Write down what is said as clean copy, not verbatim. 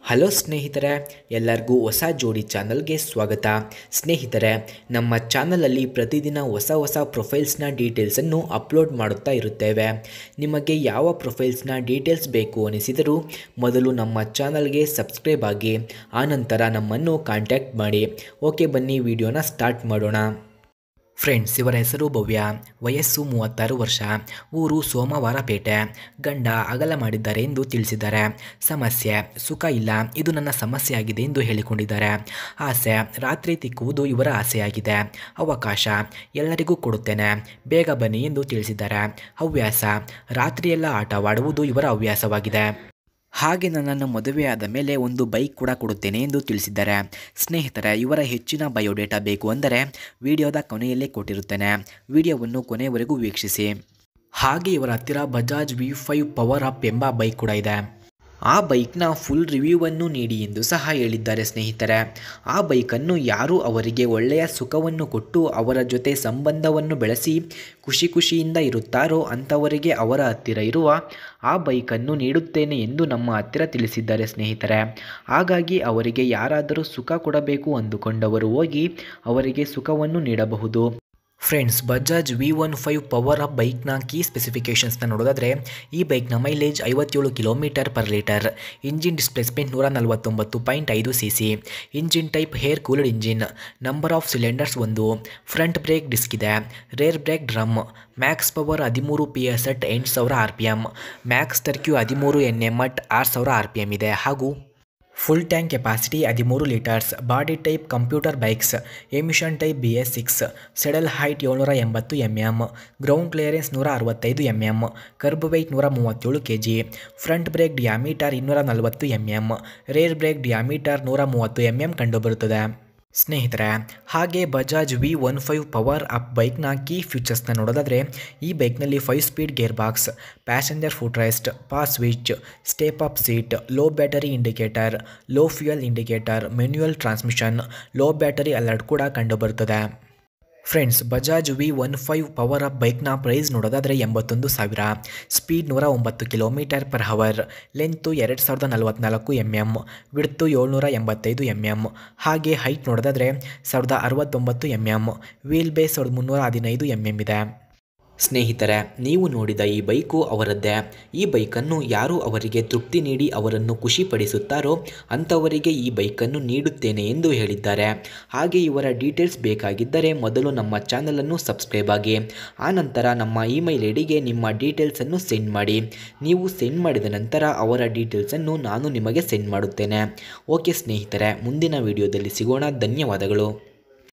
Hello ಸ್ನೇಹಿತರೆ, ಎಲ್ಲರಿಗೂ ಹೊಸ ಜೋಡಿ ಚಾನಲ್ಗೆ ಸ್ವಾಗತ. ಸ್ನೇಹಿತರೆ, ನಮ್ಮ ಚಾನಲಲ್ಲಿ ಪ್ರತಿದಿನ ಹೊಸ ಪ್ರೊಫೈಲ್ಸ್ನ ಡೀಟೇಲ್ಸನ್ನು ಅಪ್ಲೋಡ್ ಮಾಡುತ್ತಾ ಇರುತ್ತೇವೆ. ನಿಮಗೆ ಯಾವ ಪ್ರೊಫೈಲ್ಸ್ನ ಡೀಟೇಲ್ಸ್ ಬೇಕು ಅನಿಸಿದರೂ ಮೊದಲು ನಮ್ಮ ಚಾನಲ್ಗೆ ಸಬ್ಸ್ಕ್ರೈಬ್ ಆಗಿ ಆನಂತರ ನಮ್ಮನ್ನು ಕಾಂಟ್ಯಾಕ್ಟ್ ಮಾಡಿ. ಓಕೆ, ಬನ್ನಿ ವಿಡಿಯೋನ ಸ್ಟಾರ್ಟ್ ಮಾಡೋಣ. ಫ್ರೆಂಡ್ಸ್, ಇವರ ಹೆಸರು ಭವ್ಯ, ವಯಸ್ಸು 36 ವರ್ಷ, ಊರು ಸೋಮವಾರಪೇಟೆ. ಗಂಡ ಅಗಲ ಮಾಡಿದ್ದಾರೆ ಎಂದು ತಿಳಿಸಿದ್ದಾರೆ. ಸಮಸ್ಯೆ ಸುಖ ಇಲ್ಲ, ಇದು ನನ್ನ ಸಮಸ್ಯೆ ಆಗಿದೆ ಎಂದು ಹೇಳಿಕೊಂಡಿದ್ದಾರೆ. ಆಸೆ ರಾತ್ರಿ ತಿಕ್ಕುವುದು ಇವರ ಆಸೆಯಾಗಿದೆ. ಅವಕಾಶ ಎಲ್ಲರಿಗೂ ಕೊಡುತ್ತೇನೆ, ಬೇಗ ಬನ್ನಿ ಎಂದು ತಿಳಿಸಿದ್ದಾರೆ. ಹವ್ಯಾಸ ರಾತ್ರಿಯೆಲ್ಲ ಆಟವಾಡುವುದು ಇವರ ಹವ್ಯಾಸವಾಗಿದೆ. ಹಾಗೆ ನನ್ನನ್ನು ಮದುವೆಯಾದ ಮೇಲೆ ಒಂದು ಬೈಕ್ ಕೂಡ ಕೊಡುತ್ತೇನೆ ಎಂದು ತಿಳಿಸಿದ್ದಾರೆ. ಸ್ನೇಹಿತರೆ, ಇವರ ಹೆಚ್ಚಿನ ಬಯೋಡೇಟಾ ಬೇಕು ಅಂದರೆ ವಿಡಿಯೋದ ಕೊನೆಯಲ್ಲೇ ಕೊಟ್ಟಿರುತ್ತೇನೆ. ವಿಡಿಯೋವನ್ನು ಕೊನೆಯವರೆಗೂ ವೀಕ್ಷಿಸಿ. ಹಾಗೆ ಇವರ ಹತ್ತಿರ ಬಜಾಜ್ V5 ಪವರ್ ಅಪ್ ಎಂಬ ಬೈಕ್ ಕೂಡ ಇದೆ. ಆ ಬೈಕ್ನ ಫುಲ್ ರಿವ್ಯೂವನ್ನು ನೀಡಿ ಎಂದು ಸಹ ಹೇಳಿದ್ದಾರೆ. ಸ್ನೇಹಿತರೆ, ಆ ಬೈಕನ್ನು ಯಾರು ಅವರಿಗೆ ಒಳ್ಳೆಯ ಸುಖವನ್ನು ಕೊಟ್ಟು ಅವರ ಜೊತೆ ಸಂಬಂಧವನ್ನು ಬೆಳೆಸಿ ಖುಷಿಯಿಂದ ಇರುತ್ತಾರೋ ಅಂಥವರಿಗೆ ಅವರ ಹತ್ತಿರ ಇರುವ ಆ ಬೈಕನ್ನು ನೀಡುತ್ತೇನೆ ಎಂದು ನಮ್ಮ ಹತ್ತಿರ ತಿಳಿಸಿದ್ದಾರೆ. ಸ್ನೇಹಿತರೆ, ಹಾಗಾಗಿ ಅವರಿಗೆ ಯಾರಾದರೂ ಸುಖ ಕೊಡಬೇಕು ಅಂದುಕೊಂಡವರು ಹೋಗಿ ಅವರಿಗೆ ಸುಖವನ್ನು ನೀಡಬಹುದು. Friends, Bajaj V15 power up ಬೈಕ್ನ ಕೀ ಸ್ಪೆಸಿಫಿಕೇಷನ್ಸ್ನ ನೋಡೋದಾದರೆ, ಈ ಬೈಕ್ನ ಮೈಲೇಜ್ 57 km/ಲೀಟರ್, engine displacement 149.5 cc, engine type air cooled engine, number of cylinders 1, front brake disc ಇದೆ, rear brake drum, max power 13 PS at 8000 RPM, max torque 13 Nm at 6000 RPM ಇದೆ. ಹಾಗೂ full tank capacity 13 litres. Body type commuter bikes, emission type BS6, saddle height 780 mm, ground clearance 165 mm, kerb weight 137 kg, front brake diameter 240 mm, rear brake diameter 130 mm ಕಂಡುಬರುತ್ತದೆ. ಸ್ನೇಹಿತರೆ, ಹಾಗೆ Bajaj V15 power up ಬೈಕ್ನ key ಫೀಚರ್ಸ್ನ ನೋಡೋದಾದರೆ, ಈ ಬೈಕ್ನಲ್ಲಿ 5 speed gear box, passenger foot rest, pass switch, step up seat, low battery indicator, low fuel indicator, manual transmission, low battery alert ಕೂಡ ಕಂಡುಬರುತ್ತದೆ. Friends, Bajaj V15 power up ಬೈಕ್ನ ಪ್ರೈಸ್ ನೋಡೋದಾದರೆ 81,000, speed 109 km/h, length 2044 mm, width 785 mm, ಹಾಗೆ height ನೋಡೋದಾದರೆ 1069 mm, wheel base 315 mm ಇದೆ. ಸ್ನೇಹಿತರೆ, ನೀವು ನೋಡಿದ ಈ ಬೈಕು ಅವರದ್ದೇ. ಈ ಬೈಕನ್ನು ಯಾರು ಅವರಿಗೆ ತೃಪ್ತಿ ನೀಡಿ ಅವರನ್ನು ಖುಷಿಪಡಿಸುತ್ತಾರೋ ಅಂಥವರಿಗೆ ಈ ಬೈಕನ್ನು ನೀಡುತ್ತೇನೆ ಎಂದು ಹೇಳಿದ್ದಾರೆ. ಹಾಗೆ ಇವರ ಡೀಟೇಲ್ಸ್ ಬೇಕಾಗಿದ್ದರೆ ಮೊದಲು ನಮ್ಮ ಚಾನಲನ್ನು ಸಬ್ಸ್ಕ್ರೈಬ್ ಆಗಿ ಆನಂತರ ನಮ್ಮ ಇಮೇಲ್ ಐಡಿಗೆ ನಿಮ್ಮ ಡೀಟೇಲ್ಸನ್ನು ಸೆಂಡ್ ಮಾಡಿ. ನೀವು ಸೆಂಡ್ ಮಾಡಿದ ನಂತರ ಅವರ ಡೀಟೇಲ್ಸನ್ನು ನಾನು ನಿಮಗೆ ಸೆಂಡ್ ಮಾಡುತ್ತೇನೆ. ಓಕೆ ಸ್ನೇಹಿತರೆ, ಮುಂದಿನ ವಿಡಿಯೋದಲ್ಲಿ ಸಿಗೋಣ. ಧನ್ಯವಾದಗಳು.